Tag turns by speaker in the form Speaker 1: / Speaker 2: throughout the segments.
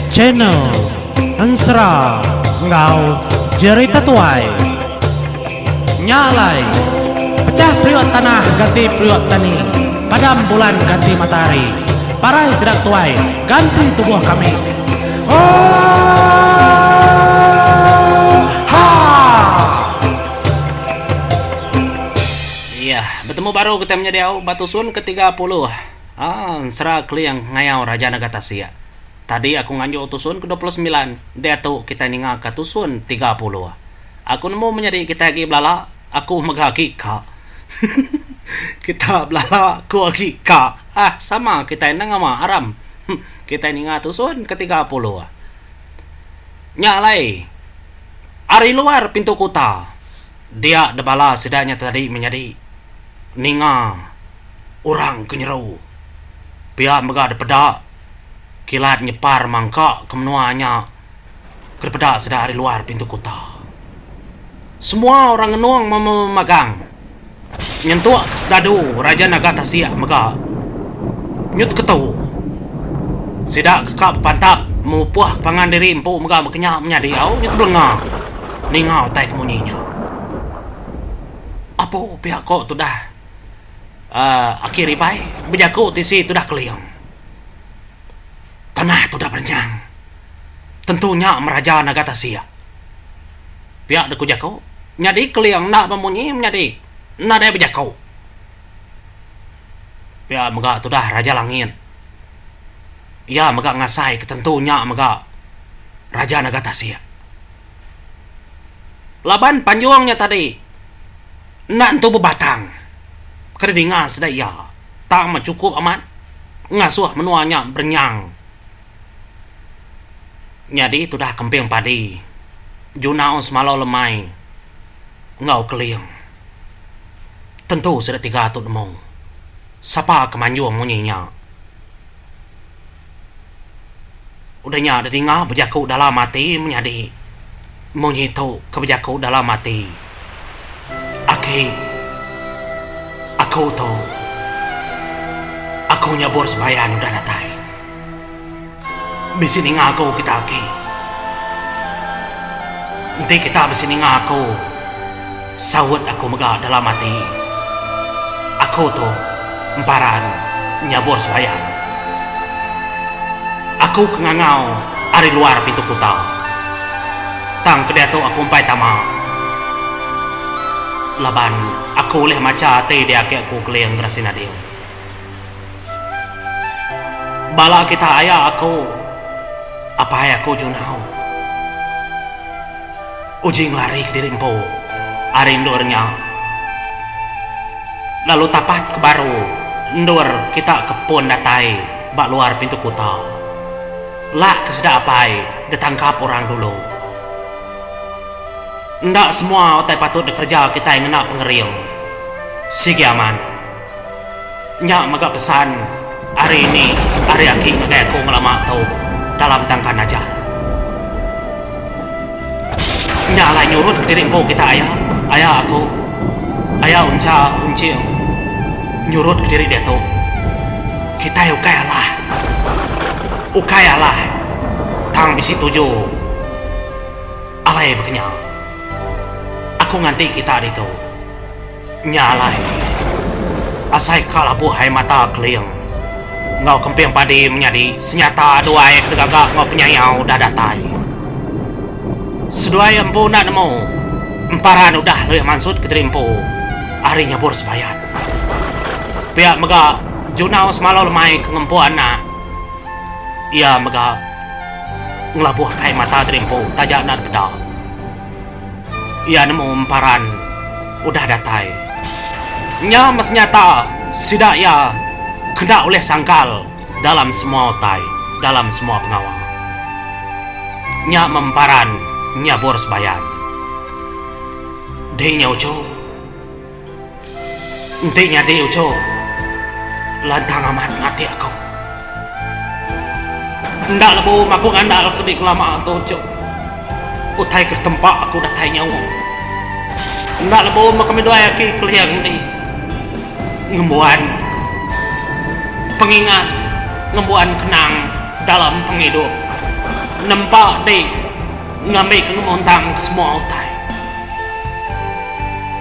Speaker 1: Channel Ansra Ngau Jerita Tuai Nyalai Pecah priok tanah ganti priok tani, padam bulan ganti matahari, parai sedang tuai ganti tubuh kami.
Speaker 2: Iya, bertemu baru kita menjadi Batu Sun ke-30. Ansra Kliang ngayau Raja Nagatasia. Tadi aku nganjuk Tusun ke-29, dia tuh kita ninga ke Tusun 30. Aku nemu menjadi kita lagi belala, aku megaki ka. Kita belala, aku lagi ka. Sama kita ini ngama aram. Kita ninga Tusun ke-30. Nyalai, ari luar pintu kota. Dia debala sedanya tadi menjadi ninga orang kenyerau. Pihak mega depeda kilat nyepar mangka kemenuanya kerpeda sedari luar pintu kota. Semua orang ngenuang memegang nyentuh kesdadu Raja Nagatasia mega nyut ketau sidak kekap pantap mupuah pangan diri empu mega makanya menjadi au nyut belenga ningau tai kemunyinya. Apa pihak kok tu dah akhiri pai bejaku tisi tu dah keliang. Tanah itu dah berenyang. Tentunya Meraja Nagatasia. Pihak deku jakau. Nyadi keliang nak memunyi nyadi. Nak dia berjakau. Pihak megak itu dah Raja Langit. Ya megak ngasai ketentunya megak Raja Nagatasia. Laban panjuangnya tadi. Nak entu bebatang. Kedingan sedaya. Tak mencukup amat. Ngasuh menuanya berenyang. Nyadi itu dah kemping padi. Junau semalau lemai. Ngau keliang. Tentu sudah 3 atut mau. Sapa kemanjuang munyinya. Udahnya ada dengar berjaku dalam mati menyadi. Munyi itu keberjaku dalam mati. Aku tu. Aku nyabur sebayan udah datai. Bisi ni ngaku kita aki. Nanti kita bisi ni ngaku. Sawut aku megah dalam hati. Aku tu emparan nyabur sebayan. Aku kengangau ari luar pintu kota. Tang kedai tu aku umpai tama. Laban aku oleh maca te dia ke aku keliang grasina dia. Bala kita ayah aku. Apa yang aku junau? Ujing lari ke diri empu. Ari ndurnya. Lalu tapat ke baru. Ndur kita ke pun datai. Bak luar pintu kota. Lak kesedak apai. Ditangkap orang dulu. Ndak semua otai patut dikerja kita yang nak pengeriung. Sigi aman. Nyak magak pesan. Hari ini. Hari aki ngagay aku ngelamak tau. Dalam tangkan ajar. Nyala nyurut ke diri engkau kita ayah. Ayah aku. Ayah unci. Nyurut ke diri dia tu. Kita ukayalah. Tang bisi 7. Alai begenya. Aku nganti kita itu. Nyalai. Asai kalabu hai mata keliang. Ngau kemping padi menjadi senyata dua yang kedegagak ngau penyayau dah datai. Sedua yang empu nak nemu. Emparan udah leh mansut ke terimpu. Hari nyabur sebayan. Pihak megak junau semalau lemai ke ngempu anak. Ia megak ngelabuh kai mata terimpu tajak nak peda. Ia nemu emparan udah datai. Nya mas nyata sidak ya kena oleh sangkal dalam semua otai, dalam semua pengawal. Nyak memparan, nyabur sebayan. Denya uco. Entinya dia uco. Lantang amat mati aku. Ndak lebu aku ngandal ke di kelamaan tu uco. Utai ke tempat aku datai nyawa. Ndak lebu kami doa yaki keliang ni. Ngembuan. pengingat ngembuan kenang dalam penghidup nempak dek ngambil kemontang ke semua utai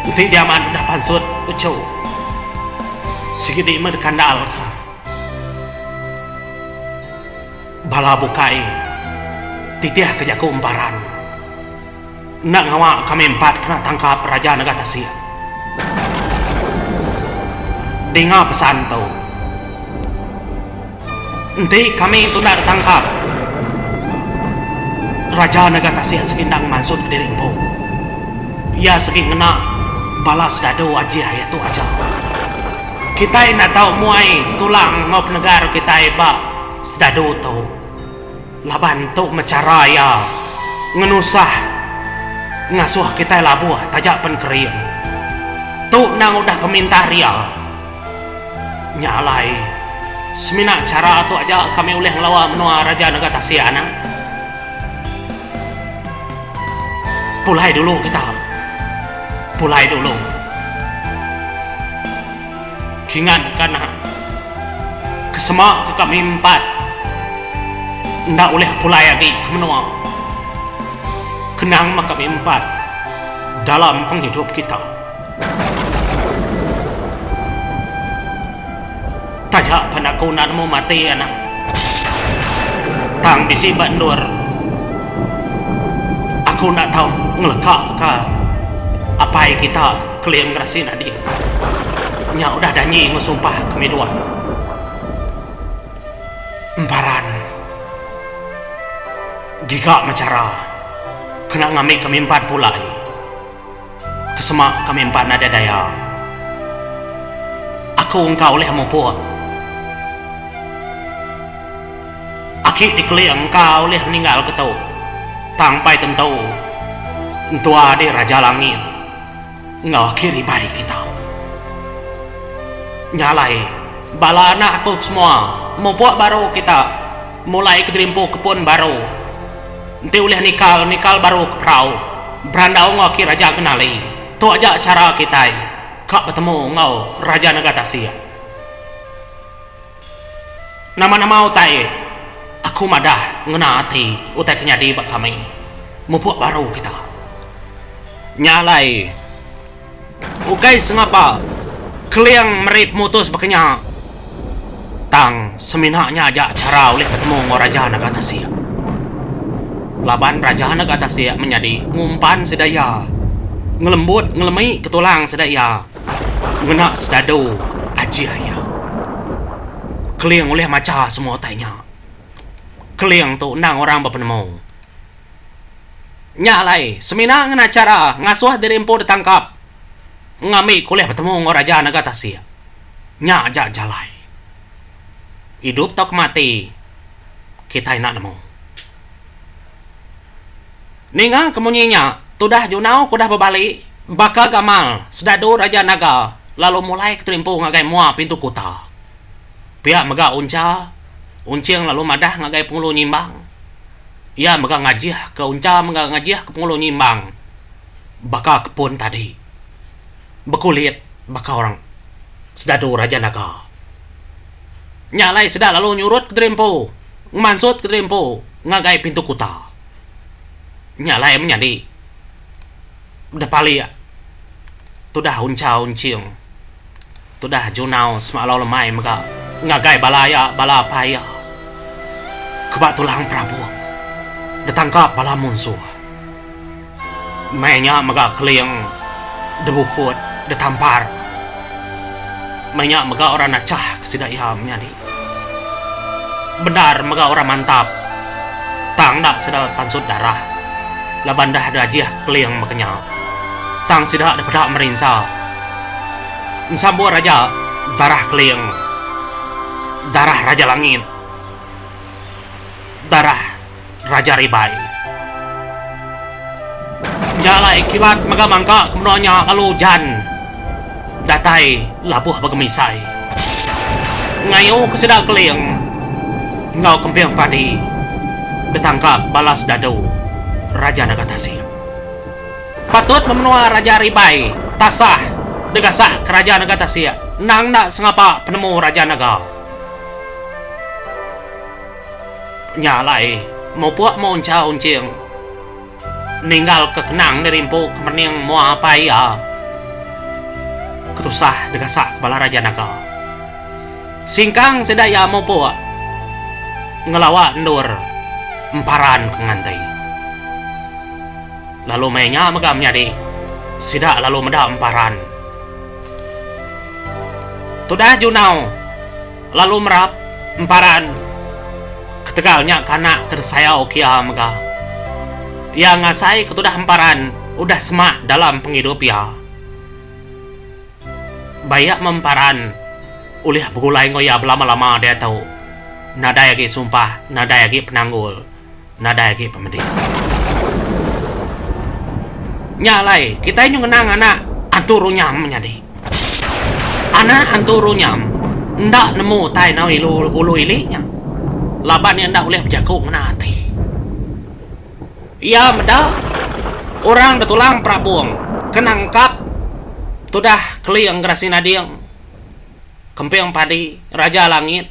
Speaker 2: nanti diaman udah pansut ucau segede merdekandal ka bala bukai titiah kerja kumparan nak ngawa kami empat kena tangkap Raja Nagatasia dengar pesan tu nanti kami itu nak tangkap Raja Nagatasia sekindang mansut ke Dirimpo ia seking kena balas dado aja itu aja kita nak tahu muai tulang ngop negara kita ba sedado tu laban tu mecara ya ngenusah ngasuh kita labuh tajak penkerian tu nang udah peminta ria nyalai semina cara tu aja kami boleh ngelawan menua Raja Nagatasia na pulai dulu kita pulai dulu kingan kana kesemak ke kami empat ndak boleh pulai lagi ke menua kenang maka kami empat dalam penghidup kita tajak panakunan mo mati anak tang bisi bandur aku nak tahu ngelekak ka apa yang kita keliang ngerasin adik nya udah danyi ngesumpah kami dua emparan gigak mencara kena ngambil kami empat pulai kesemak kami empat nada daya aku engkau oleh mumpuk aki dikeliang engkau oleh meninggal ketau tangpai tentu entua di Raja Langit ngau kiri baik kita nyalai bala anak aku semua mumpuk baru kita mulai ke Dirimpo kepun baru nanti oleh nikal baru ke perahu berandau ngau ki Raja kenali tu aja cara kita kak bertemu ngau Raja Nagatasia nama-nama utai aku madah ngena hati utai kenyadi bak kami mumpuk baru kita nyalai ukai sengapa keliang merip mutus baknya tang seminaknya aja cara oleh bertemu ngau Raja Nagatasia laban Raja Nagatasia menjadi ngumpan sedaya ngelembut ngelemi ketulang sedaya ngena sedado aja ya keliang oleh maca semua tanya keliang tu nang orang berpenemu nyalai semina ngena cara ngasuh Dirimpo ditangkap ngami kuliah bertemu ngau Raja Nagatasia nya aja jalai hidup tak mati kita nak nemu ninga kemunyinya tudah junau kudah berbalik bakal gamal sedado Raja Naga lalu mulai ke Dirimpo ngagai mua pintu kota pihak mega uncing lalu madah ngagai pengulu nyimbang ia mega ngajih ke unca mega ngajih ke pengulu nyimbang bakal kepun tadi bekulit bakal orang sedado Raja Naga nyalai sedah lalu nyurut ke Dirimpo mansut ke Dirimpo ngagai pintu kota nyalai menjadi udah pali ya tudah uncing tudah junau semalau lemai mega ngagai balaya bala paya kebat tulang Prabu ditangkap bala musuh mainnya mega keliang debukut ditampar mainnya mega orang nacah kesidaya menjadi benar mega orang mantap tang dak sedang pansut darah laban dah ada ajiah keliang makanya tang sidak ada pedak merinsa sambu Raja darah keliang darah Raja Langit darah Raja Ribai nyalai kilat mega mangka kemenuanya lalu jan datai labuh bagemisai ngayo kesedak keliang ngau kempiang padi ditangkap balas dado Raja Nagatasia patut memenua Raja Ribai tasah degasak Kerajaan Nagatasia nang nak sengapa penemu Raja Naga Nyalai mau puak mau uncing ninggal ke kenang dari empu kemening mau apa ya ketusah degasak kepala raja naga singkang sedaya mau puak ngelawa ndur emparan kengantai lalu mainnya megam nyadi sidak lalu meda emparan tudah junau lalu merap emparan ketegalnya kanak kersayau kia mega yang ngasai ketudah emparan udah semak dalam penghidup ya bayak memparan ulih begulai ngoya belama-lama dia tahu nada yagi sumpah nada yagi penanggul nada yagi pemedis nyalai kita ini ngenang anak anturunyam nyadi anak anturunyam ndak nemu tai nau ulu ilinya laban yang ndak oleh berjago menati iya meda orang betulang prabuang kenangkap tudah keliang gerasi nadiang kempeng padi raja langit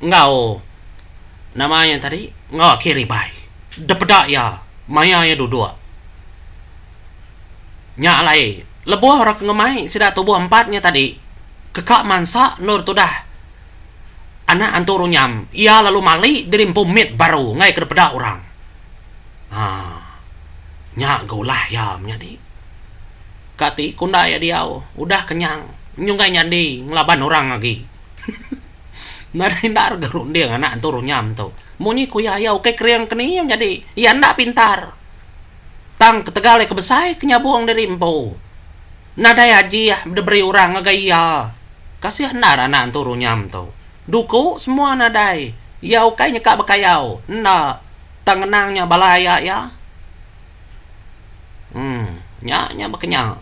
Speaker 2: ngau namanya tadi ngau kiri bay depedak ya maya ya duduk nyalai lebuah orang ngemai sida tubuh empatnya tadi kekak mansa nur tudah anak anturunyam ia lalu mali dari pumit baru ngai ke depedak orang nya gaulah ya nyadi kati kunda ya diau udah kenyang nyungkai nyadi ngelaban orang lagi nada hindar garun dia anak anturunyam tuh munyi kuyayau ke kriang keniam jadi ya ndak pintar tang ketegale kebesai kenyabuang dari empo nada haji ya diberi orang ngagaya kasih handar anak anturunyam tuh duku semua nadai yau kai nyekak bekayau ndak tangenangnya balaya ya nya bekenya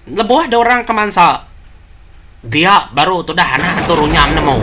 Speaker 2: lebuah ada orang kemansa dia baru tuh dah anak turunyam nemu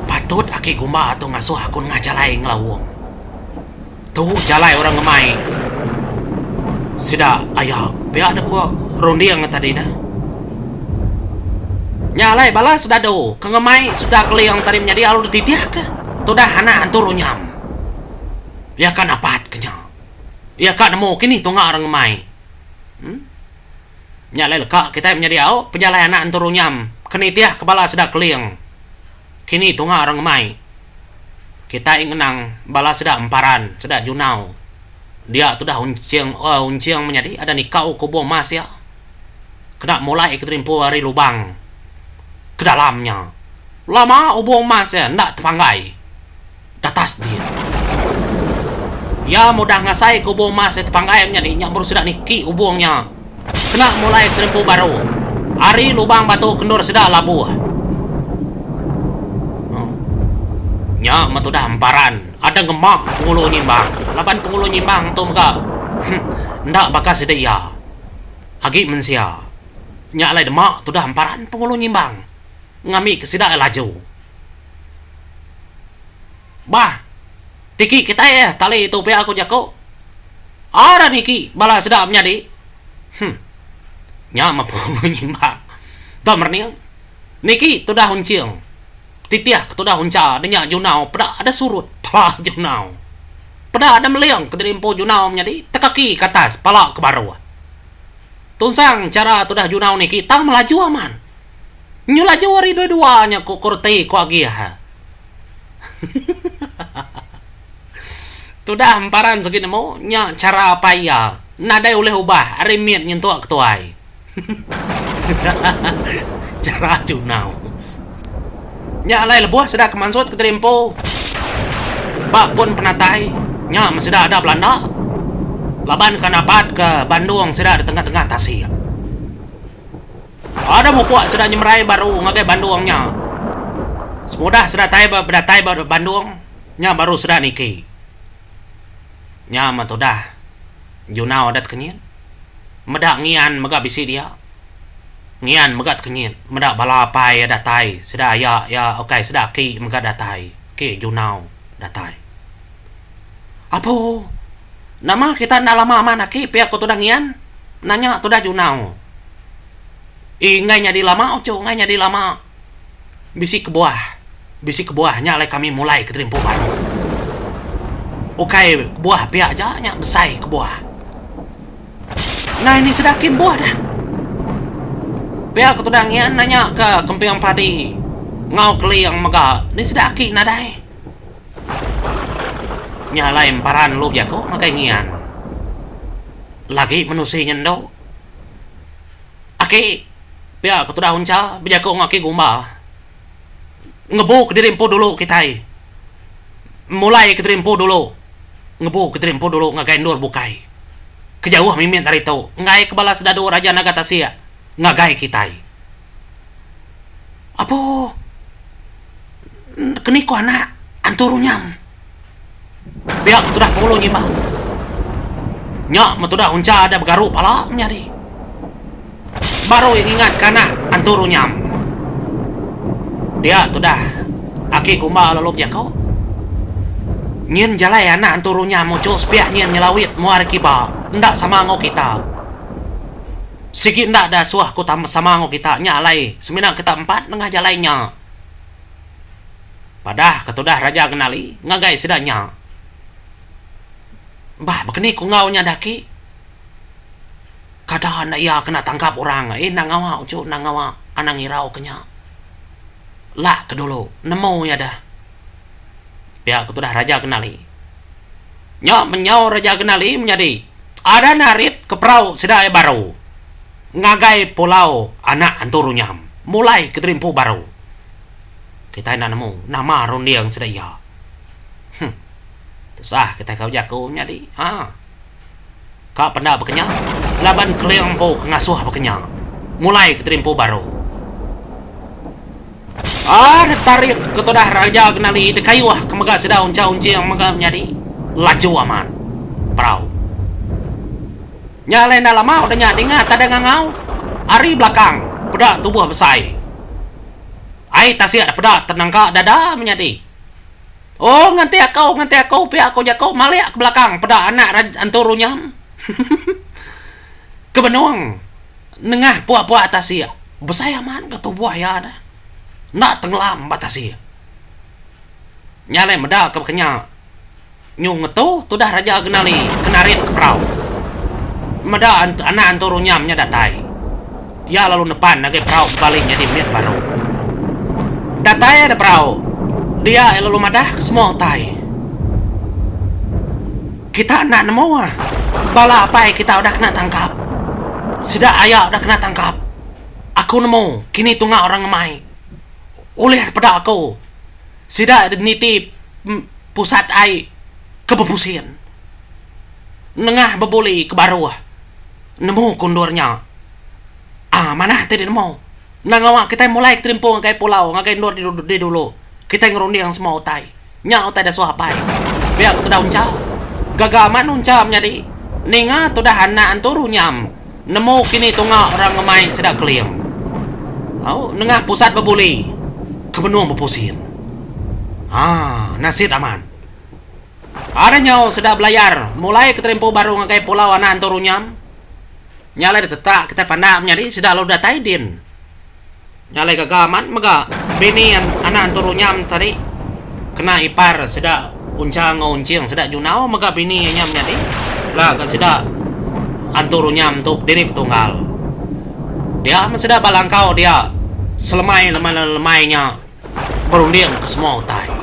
Speaker 2: patut aki gumba atau ngasuh akun ngajalai ngelawung tuh jalai orang ngemai sida ayah biar ada gua rondi yang tadi dah nyalai balas sudah do kengemai sudah keliang tarim jadi alur titiah ke tuh dah anak turunyam ya kan apat kenyang ya kak nemu kini tuh orang ngemai nyalai lekak kita menjadi au penjalai anak anturunyam kenitiah kepala sedang keliang kini tuh orang ngemai kita ingenang bala sedang emparan sedang junau dia tuh dah unciang menjadi ada nikau kubung mas ya kena mulai keterimpu hari lubang ke dalamnya lama ubung mas ya ndak terpanggai datas dia ya mudah ngasai ke ubung mas tepanggaimnya nih baru sudah niki ubungnya kena mulai terempu baru hari lubang batu kendur sudah labuh nya matu dah emparan ada gemak pengulu nyimbang lapan pengulu nyimbang tuh muka ndak bakal sedia agi mensia nya lai demak tu dah emparan pengulu nyimbang ngami kesida laju bah tiki kita ya tali itu pe aku jako ada niki bala sedap nyadi nya mapung nyimbang ta merniang niki tu dah hunciang titiah tu dah hunca denya junau pada ada surut pala junau pada ada meliang keterimpo junau nyadi tekaki ke atas pala ke bawah tunsang cara tu dah junau niki tang melaju aman nyulaju hari dua-duanya ku kurti ku agiah tudah emparan segini mau nya cara apa ya nadai oleh ubah remit nyentuh ketuai cara junau nya alai lebuah sudah kemansut ke terimpo bak pun penatai nya masih ada Belanda laban kanapat ke Bandung sudah di tengah-tengah tasir ada mupuak sudah nyemerai baru ngagai Bandungnya semudah sudah bedatai baru Bandung nya baru sudah niki nya matodah junau adat kenyin medak ngian mega bisi dia ngian mega kenyin medak balapai datai sudah ya oke sudah ki mega datai ki junau datai apa nama kita ndak lama mana ki pihak tudah ngian nanya tudah junau ingainya di lama oco ngainya di lama bisi ke buah bisi kebuahnya oleh kami mulai ke Trimpo baru. Ukai buah pihak janya besai kebuah. Nah ini sedakin buah dah. Pihak ketudangian nanya ke kempiang padi. Ngau keli yang mega, ini sedaki nadai. Nyalai emparan lu jako makai ngian. Lagi menusi nyendo. Aki, pihak ketudah unca, bijako ngaki gumba. Ngebuk ke Trimpo dulu kita. Mulai ke Trimpo dulu. Ngebuk ke Trimpo dulu ngagai ndur bukai. Kejauh mimin dari itu. Ngai kebala sedadu Raja Nagatasia. Ngagai kita. Apa? Keniko anak anturunyam. Biak tudah polo nyimah. Nyak matudah unca ada begaru pala menjadi. Baru ingat kana anturunyam. Dia tudah aki kumba lalu jako. Nyen jalai anak anturunyam muncul sepiak nyen nyelawit muar kiba. Ndak sama ngo kita. Sikit ndak ada suah ku sama ngo kita nyalai. Seminang kita 4 tengah jalainya. Padah ketudah Raja Genali ngagai sedanya. Bah, begini ku ngaunya daki. Kadang nak ia kena tangkap orang. Nangawa ucu nangawa anang irau kenya. Lah ke dulu nemu ya dah. Pihak ketudah Raja Genali. Nyak menyau Raja Genali menjadi ada narit ke perahu sedaya baru. Ngagai pulau anak anturunya. Mulai ke Trimpo baru. Kita nak nemu nama rondiang sedaya. Sah kita kau jago nyadi. Kak penda berkenya. Laban keliampo kengasuh berkenya. Mulai ke Trimpo baru. Tarik ketudah Raja Genali dekayuah kemega sedaun unci yang mega nyadi. Laju aman. Perahu. Nyalain dalam mau udah nyadi ngat ada ngangau. Ari belakang. Peda tubuh besai. Ai tasia peda tenang ka dada menjadi. Oh, nganti aku, pihak aku jako maliak ke belakang pada anak anturunya. Kebenuang, nengah puak-puak atasia. Besaya man ke tubuh ya ada. Nak tenggelam batasia. Nyalai meda ke kenya. Nyung itu tudah Raja Genali kenarit ke perahu. Meda anak anturunya datai. Ya lalu depan nagai perahu baliknya di menit baru. Datai ada perahu. Dia lalu madah ke semua utai. Kita nak nemu bala apa kita udah kena tangkap. Sudah ayah udah kena tangkap. Aku nemu kini tunga orang ngemai. Ulihat pada aku. Sudah nitip pusat ai kebepusian. Nengah bebuli ke baru. Nemu kundurnya. Mana tadi nemu. Nangawak kita mulai ke Trimpo ngakai pulau ngakai nur di dulu. Kita ngerundi yang semua utai. Nya utai dah suapai. Biar aku dah unca. Gagaman unca menjadi. Ninga tu dah anak anturu nyam. Nemu kini tunga orang ngemai sedak keliam. Nengah pusat bebuli. Kebenuang bepusin. Nasib aman. Ada nyaw sedak belayar. Mulai ke Trimpo baru ngakai pulau anak anturu nyam. Nyalai tetak kita pandang menjadi sedak lo datai din. Nyalai gagaman mega. Bini yang anak anturunyam tadi kena ipar sedak uncang ngoncing sedak junau mega bini nyam jadi lah ke sedak anturunyam tu diri petunggal dia sedak balangkau dia selemai-lemainya berunding ke semua utai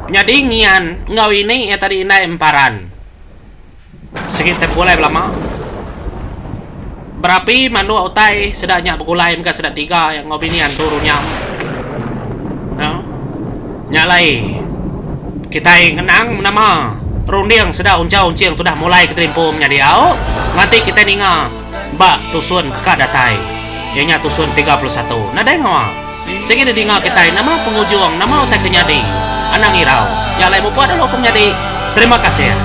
Speaker 2: jadi ngian ngau ini ya tadi inai emparan sekitar mulai lama berapi mandu utai sedaknya bekulai muka sedak 3 yang ngobinian turunnya. Nyalai kita ngenang nama runding sedak unca-unci yang sudah mulai ke Trimpo menjadi nanti kita ninga mbak tusun kakak datai ianya tusun 31 nadai ngawa segini dinga kita nama pengujung nama utai kenyadi anang irau nyalai muka adalah hukum jadi terima kasih ya.